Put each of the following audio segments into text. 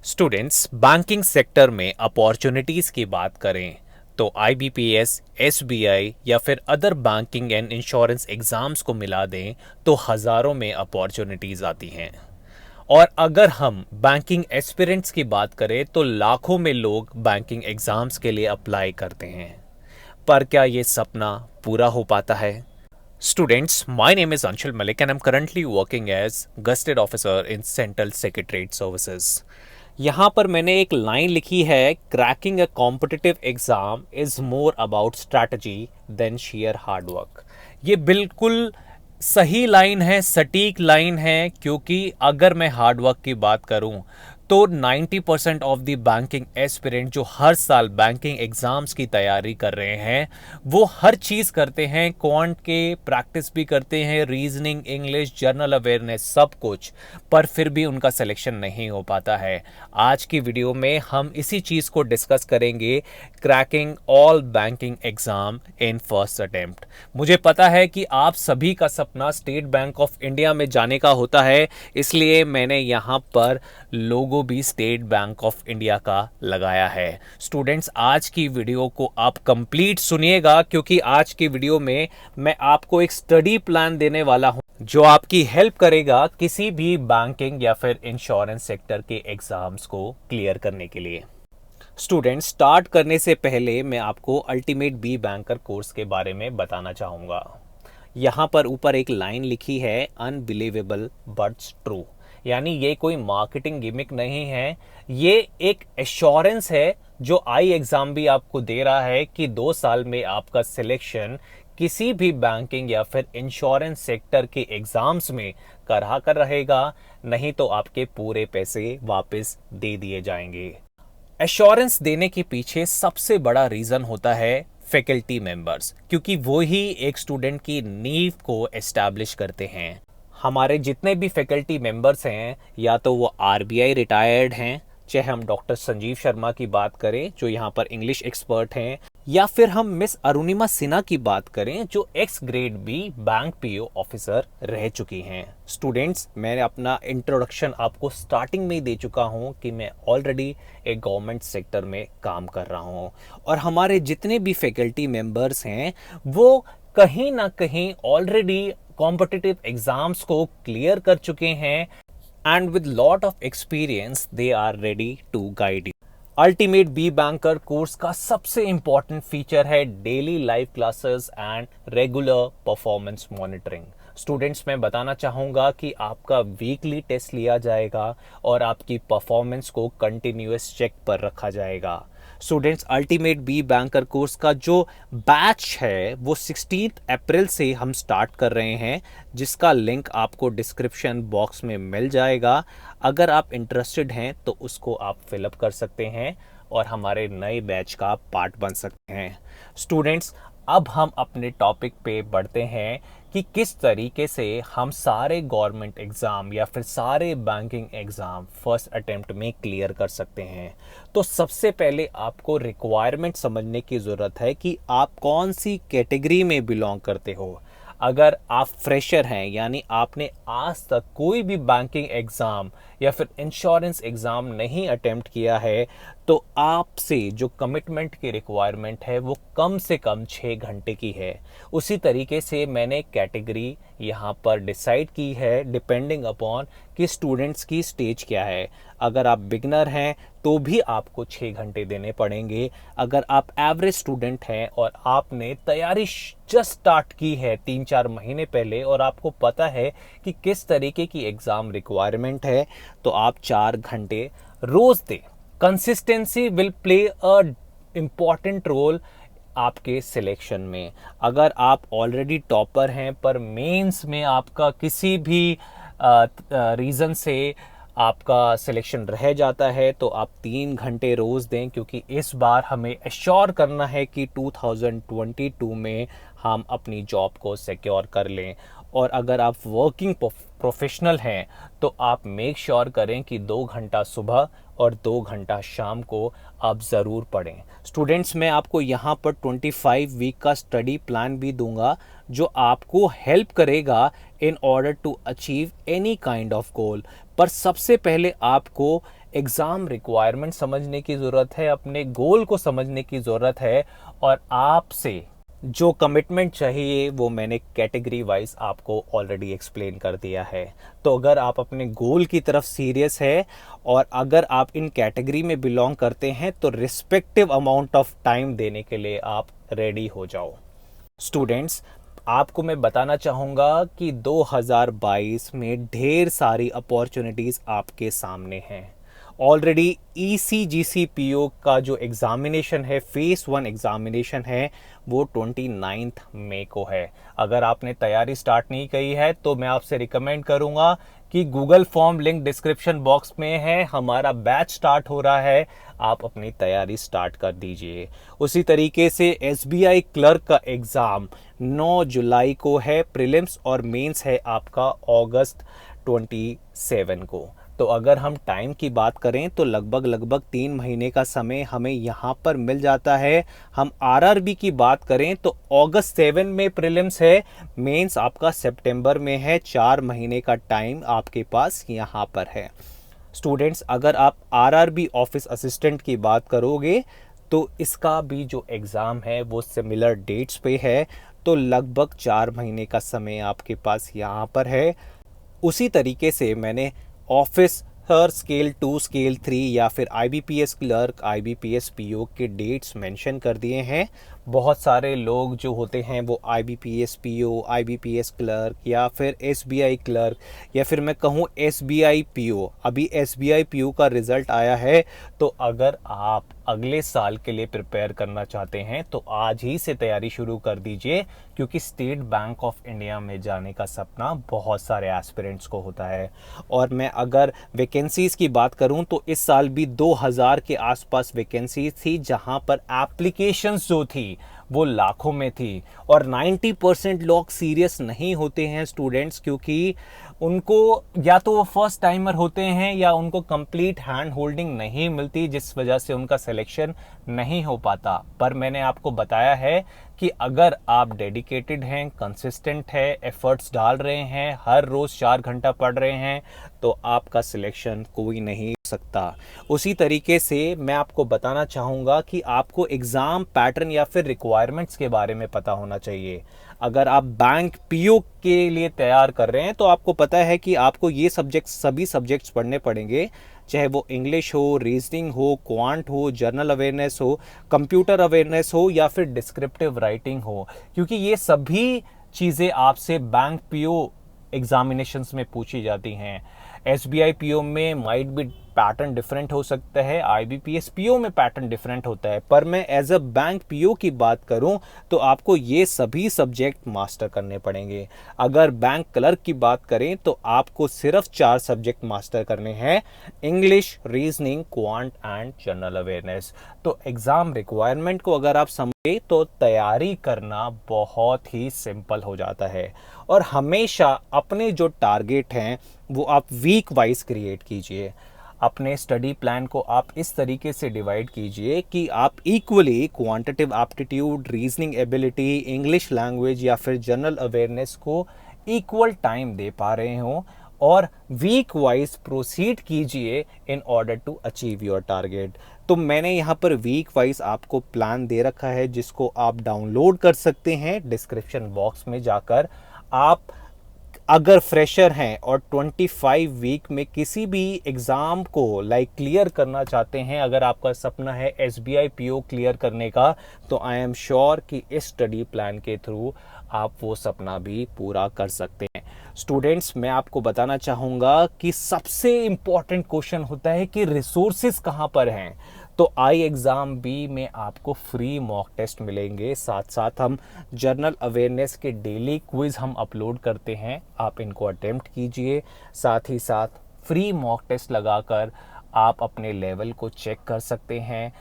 Students banking sector में opportunities की बात करें तो आईबीपीएस, एसबीआई या फिर other banking and insurance exams को मिला दें तो हज़ारों में अपॉर्चुनिटीज़ आती हैं। और अगर हम बैंकिंग एस्पिरेंट्स की बात करें तो लाखों में लोग बैंकिंग एग्ज़ाम्स के लिए अप्लाई करते हैं। पर क्या ये सपना पूरा हो पाता है? Students, my name is Anshul Malik and I'm currently working as Gusted Officer in Central Secretariat Services. यहाँ पर मैंने एक लाइन लिखी है, cracking a competitive exam is more about strategy than sheer hard work. ये बिल्कुल सही लाइन है, सटीक लाइन है, क्योंकि अगर मैं हार्ड वर्क की बात करूं तो 90% ऑफ द बैंकिंग एस्पिरेंट जो हर साल बैंकिंग एग्ज़ाम्स की तैयारी कर रहे हैं वो हर चीज़ करते हैं, क्वांट के प्रैक्टिस भी करते हैं, रीजनिंग, इंग्लिश, जनरल अवेयरनेस, सब कुछ, पर फिर भी उनका सिलेक्शन नहीं हो पाता है। आज की वीडियो में हम इसी चीज़ को डिस्कस करेंगे, cracking all banking exam in first attempt. मुझे पता है कि आप सभी का सपना स्टेट बैंक ऑफ इंडिया में जाने का होता है, इसलिए मैंने यहाँ पर लोगो भी स्टेट बैंक ऑफ इंडिया का लगाया है। स्टूडेंट्स, आज की वीडियो को आप कंप्लीट सुनिएगा, क्योंकि आज की वीडियो में मैं आपको एक स्टडी प्लान देने वाला हूं जो आपकी हेल्प करेगा किसी भी बैंकिंग या फिर इंश्योरेंस सेक्टर के एग्जाम्स को क्लियर करने के लिए। स्टूडेंट, स्टार्ट करने से पहले मैं आपको अल्टीमेट बी बैंकर कोर्स के बारे में बताना चाहूँगा। यहाँ पर ऊपर एक लाइन लिखी है, अनबिलीवेबल बट ट्रू, यानी ये कोई मार्केटिंग गिमिक नहीं है, ये एक एश्योरेंस है जो आई एग्ज़ाम भी आपको दे रहा है कि 2 साल में आपका सिलेक्शन किसी भी बैंकिंग या फिर इंश्योरेंस सेक्टर के एग्ज़ाम्स में करा कर रहेगा, नहीं तो आपके पूरे पैसे वापस दे दिए जाएंगे। एश्योरेंस देने के पीछे सबसे बड़ा रीज़न होता है फैकल्टी मेंबर्स, क्योंकि वो ही एक स्टूडेंट की नींव को एस्टैब्लिश करते हैं। हमारे जितने भी फैकल्टी मेंबर्स हैं, या तो वो आरबीआई रिटायर्ड हैं, चाहे हम डॉक्टर संजीव शर्मा की बात करें जो यहाँ पर इंग्लिश एक्सपर्ट हैं, या फिर हम मिस अरुणिमा सिन्हा की बात करें जो ex grade B bank PO officer रह चुकी हैं। स्टूडेंट्स, मैंने अपना इंट्रोडक्शन आपको स्टार्टिंग में ही दे चुका हूँ कि मैं ऑलरेडी एक गवर्नमेंट सेक्टर में काम कर रहा हूँ, और हमारे जितने भी फैकल्टी मेंबर्स हैं वो कहीं ना कहीं ऑलरेडी कॉम्पिटिटिव एग्जाम्स को क्लियर कर चुके हैं, and with lot of experience they are ready to guide you. Ultimate B banker course का सबसे इंपॉर्टेंट फीचर है daily live classes and regular performance monitoring. Students, मैं बताना चाहूँगा कि आपका वीकली टेस्ट लिया जाएगा और आपकी परफॉर्मेंस को कंटिन्यूअस चेक पर रखा जाएगा। Students, ultimate B banker course का जो बैच है वो 16 अप्रैल से हम स्टार्ट कर रहे हैं, जिसका लिंक आपको डिस्क्रिप्शन बॉक्स में मिल जाएगा। अगर आप इंटरेस्टेड हैं तो उसको आप फिलअप कर सकते हैं और हमारे नए बैच का पार्ट बन सकते हैं। स्टूडेंट्स, अब हम अपने टॉपिक पे बढ़ते हैं कि किस तरीके से हम सारे गवर्नमेंट एग्ज़ाम या फिर सारे बैंकिंग एग्ज़ाम फर्स्ट अटेम्प्ट में क्लियर कर सकते हैं। तो सबसे पहले आपको रिक्वायरमेंट समझने की ज़रूरत है कि आप कौन सी कैटेगरी में बिलोंग करते हो। अगर आप फ्रेशर हैं, यानी आपने आज तक कोई भी बैंकिंग एग्ज़ाम या फिर इंश्योरेंस एग्ज़ाम नहीं अटेम्प्ट किया है, तो आपसे जो कमिटमेंट की रिक्वायरमेंट है वो कम से कम 6 घंटे की है। उसी तरीके से मैंने कैटेगरी यहाँ पर डिसाइड की है डिपेंडिंग अपॉन कि स्टूडेंट्स की स्टेज क्या है। अगर आप बिगनर हैं तो भी आपको 6 घंटे देने पड़ेंगे। अगर आप एवरेज स्टूडेंट हैं और आपने तैयारी जस्ट स्टार्ट की है 3-4 महीने पहले और आपको पता है कि किस तरीके की एग्ज़ाम रिक्वायरमेंट है, तो आप 4 घंटे रोज़ दें। Consistency will play a important role आपके सिलेक्शन में। अगर आप ऑलरेडी टॉपर हैं पर मेंस में आपका किसी भी रीज़न से आपका सिलेक्शन रह जाता है, तो आप 3 घंटे रोज़ दें, क्योंकि इस बार हमें एश्योर करना है कि 2022 में हम अपनी जॉब को सिक्योर कर लें। और अगर आप वर्किंग प्रोफेशनल हैं तो आप मेक श्योर करें कि 2 घंटा सुबह और 2 घंटा शाम को आप ज़रूर पढ़ें। स्टूडेंट्स, मैं आपको यहाँ पर 25 वीक का स्टडी प्लान भी दूंगा जो आपको हेल्प करेगा in order to achieve any kind of goal. पर सबसे पहले आपको एग्ज़ाम रिक्वायरमेंट समझने की ज़रूरत है, अपने गोल को समझने की ज़रूरत है, और आपसे जो कमिटमेंट चाहिए वो मैंने कैटेगरी वाइज आपको ऑलरेडी एक्सप्लेन कर दिया है। तो अगर आप अपने गोल की तरफ सीरियस है और अगर आप इन कैटेगरी में बिलोंग करते हैं तो रिस्पेक्टिव अमाउंट ऑफ टाइम देने के लिए आप रेडी हो जाओ। स्टूडेंट्स, आपको मैं बताना चाहूँगा कि 2022 में ढेर सारी अपॉर्चुनिटीज़ आपके सामने हैं। ऑलरेडी ECGC-PO का जो एग्ज़ामिनेशन है, फेस 1 एग्ज़ामिनेशन है, वो 29 मई को है। अगर आपने तैयारी स्टार्ट नहीं की है तो मैं आपसे रिकमेंड करूँगा कि Google form link description box में है, हमारा बैच स्टार्ट हो रहा है, आप अपनी तैयारी स्टार्ट कर दीजिए। उसी तरीके से SBI क्लर्क का एग्ज़ाम 9 जुलाई को है, प्रीलिम्स और मेंस है आपका अगस्त 27 को। तो अगर हम टाइम की बात करें तो लगभग 3 महीने का समय हमें यहाँ पर मिल जाता है। हम RRB की बात करें तो अगस्त 7 में प्रीलिम्स है, मेंस आपका सितंबर में है। 4 महीने का टाइम आपके पास यहाँ पर है। स्टूडेंट्स, अगर आप RRB ऑफिस असिस्टेंट की बात करोगे तो इसका भी जो एग्ज़ाम है वो सिमिलर डेट्स पे है, तो लगभग 4 महीने का समय आपके पास यहाँ पर है। उसी तरीके से मैंने ऑफिसर स्केल 2, स्केल 3 या फिर IBPS क्लर्क, IBPS PO के डेट्स मेंशन कर दिए हैं। बहुत सारे लोग जो होते हैं वो IBPS PO, IBPS क्लर्क या फिर SBI क्लर्क या फिर मैं कहूँ SBI PO, अभी SBI PO का रिज़ल्ट आया है। तो अगर आप अगले साल के लिए प्रिपेयर करना चाहते हैं तो आज ही से तैयारी शुरू कर दीजिए, क्योंकि स्टेट बैंक ऑफ इंडिया में जाने का सपना बहुत सारे एस्पिरेंट्स को होता है। और मैं अगर वैकेंसीज़ की बात करूं तो इस साल भी 2000 के आसपास वैकेंसीज थी, जहां पर एप्लीकेशंस जो थी वो लाखों में थी। और 90% लोग सीरियस नहीं होते हैं स्टूडेंट्स, क्योंकि उनको या तो वो फर्स्ट टाइमर होते हैं या उनको कंप्लीट हैंड होल्डिंग नहीं मिलती, जिस वजह से उनका सिलेक्शन नहीं हो पाता। पर मैंने आपको बताया है कि अगर आप डेडिकेटेड हैं, कंसिस्टेंट है, एफर्ट्स डाल रहे हैं, हर रोज़ 4 घंटा पढ़ रहे हैं, तो आपका सिलेक्शन कोई नहीं सकता। उसी तरीके से मैं आपको बताना चाहूँगा कि आपको एग्ज़ाम पैटर्न या फिर रिक्वायरमेंट्स के बारे में पता होना चाहिए। अगर आप बैंक PO के लिए तैयार कर रहे हैं तो आपको पता है कि आपको ये सभी सब्जेक्ट्स पढ़ने पड़ेंगे, चाहे वो इंग्लिश हो, रीजनिंग हो, क्वांट हो, जर्नल अवेयरनेस हो, कंप्यूटर अवेयरनेस हो या फिर डिस्क्रिप्टिव राइटिंग हो, क्योंकि ये सभी चीज़ें आपसे बैंक PO एग्जामिनेशंस में पूछी जाती हैं। SBI PO में माइट बी पैटर्न डिफरेंट हो सकता है, IBPS PO में पैटर्न डिफरेंट होता है, पर मैं एज अ बैंक PO की बात करूं तो आपको ये सभी सब्जेक्ट मास्टर करने पड़ेंगे। अगर बैंक क्लर्क की बात करें तो आपको सिर्फ 4 सब्जेक्ट मास्टर करने हैं, English, reasoning, quant and general awareness. तो एग्ज़ाम रिक्वायरमेंट को अगर आप समझे तो तैयारी करना बहुत ही सिंपल हो जाता है। और हमेशा अपने जो टारगेट हैं वो आप वीक वाइज क्रिएट कीजिए। अपने स्टडी प्लान को आप इस तरीके से डिवाइड कीजिए कि आप equally quantitative aptitude, reasoning ability, English language या फिर जनरल अवेयरनेस को इक्वल टाइम दे पा रहे हों, और वीक वाइज प्रोसीड कीजिए in order to achieve your target. तो मैंने यहाँ पर वीक वाइज आपको प्लान दे रखा है, जिसको आप डाउनलोड कर सकते हैं डिस्क्रिप्शन बॉक्स में जाकर। आप अगर फ्रेशर हैं और 25 वीक में किसी भी एग्ज़ाम को क्लियर करना चाहते हैं, अगर आपका सपना है SBI PO क्लियर करने का, तो आई एम श्योर कि इस स्टडी प्लान के थ्रू आप वो सपना भी पूरा कर सकते हैं। स्टूडेंट्स, मैं आपको बताना चाहूँगा कि सबसे इम्पॉर्टेंट क्वेश्चन होता है कि रिसोर्सेज कहाँ पर हैं। तो iExamB में आपको फ्री मॉक टेस्ट मिलेंगे, साथ साथ हम जर्नल अवेयरनेस के डेली क्विज हम अपलोड करते हैं, आप इनको अटेम्प्ट कीजिए। साथ ही साथ फ्री मॉक टेस्ट लगाकर आप अपने लेवल को चेक कर सकते हैं,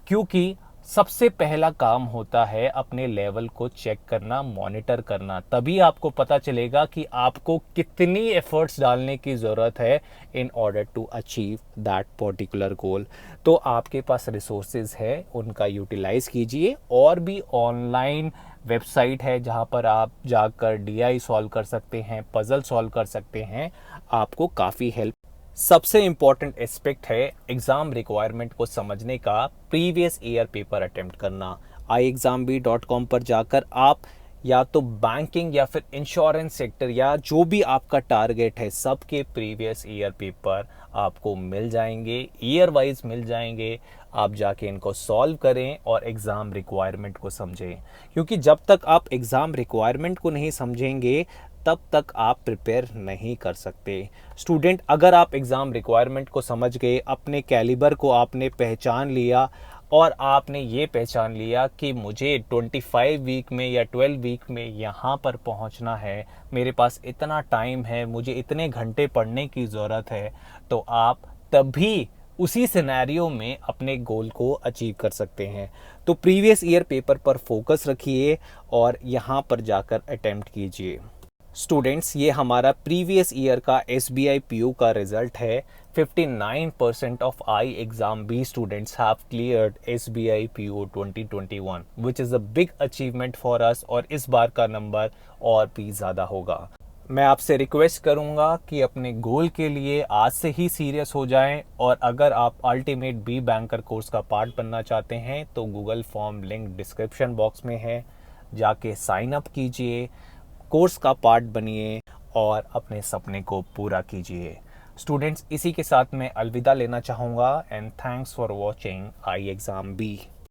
क्योंकि सबसे पहला काम होता है अपने लेवल को चेक करना, मॉनिटर करना। तभी आपको पता चलेगा कि आपको कितनी एफर्ट्स डालने की ज़रूरत है in order to achieve that particular goal. तो आपके पास रिसोर्सेज है, उनका यूटिलाइज़ कीजिए। और भी ऑनलाइन वेबसाइट है जहां पर आप जाकर DI सॉल्व कर सकते हैं, पज़ल सॉल्व कर सकते हैं, आपको काफ़ी हेल्प सबसे इम्पॉर्टेंट एस्पेक्ट है एग्ज़ाम रिक्वायरमेंट को समझने का, प्रीवियस ईयर पेपर अटेम्प्ट करना। iexambee.com पर जाकर आप या तो बैंकिंग या फिर इंश्योरेंस सेक्टर या जो भी आपका टारगेट है, सबके प्रीवियस ईयर पेपर आपको मिल जाएंगे, ईयर वाइज मिल जाएंगे। आप जाके इनको सॉल्व करें और एग्ज़ाम रिक्वायरमेंट को समझें, क्योंकि जब तक आप एग्ज़ाम रिक्वायरमेंट को नहीं समझेंगे तब तक आप प्रिपेयर नहीं कर सकते। स्टूडेंट, अगर आप एग्ज़ाम रिक्वायरमेंट को समझ गए, अपने कैलिबर को आपने पहचान लिया और आपने ये पहचान लिया कि मुझे 25 वीक में या 12 वीक में यहाँ पर पहुँचना है, मेरे पास इतना टाइम है, मुझे इतने घंटे पढ़ने की ज़रूरत है, तो आप तभी उसी सिनेरियो में अपने गोल को अचीव कर सकते हैं। तो प्रीवियस ईयर पेपर पर फोकस रखिए और यहाँ पर जाकर अटेम्प्ट कीजिए। स्टूडेंट्स, ये हमारा प्रीवियस ईयर का SBI PU का रिजल्ट है। 59% of iExamB students have cleared SBI PU 2021 which is a big achievement for us, और इस बार का नंबर और भी ज़्यादा होगा। मैं आपसे रिक्वेस्ट करूंगा कि अपने गोल के लिए आज से ही सीरियस हो जाएं, और अगर आप अल्टीमेट बी बैंकर कोर्स का पार्ट बनना चाहते हैं तो Google form link description box में है, जाके साइन अप कीजिए, कोर्स का पार्ट बनिए और अपने सपने को पूरा कीजिए। स्टूडेंट्स, इसी के साथ मैं अलविदा लेना चाहूँगा, and thanks for watching iExamB।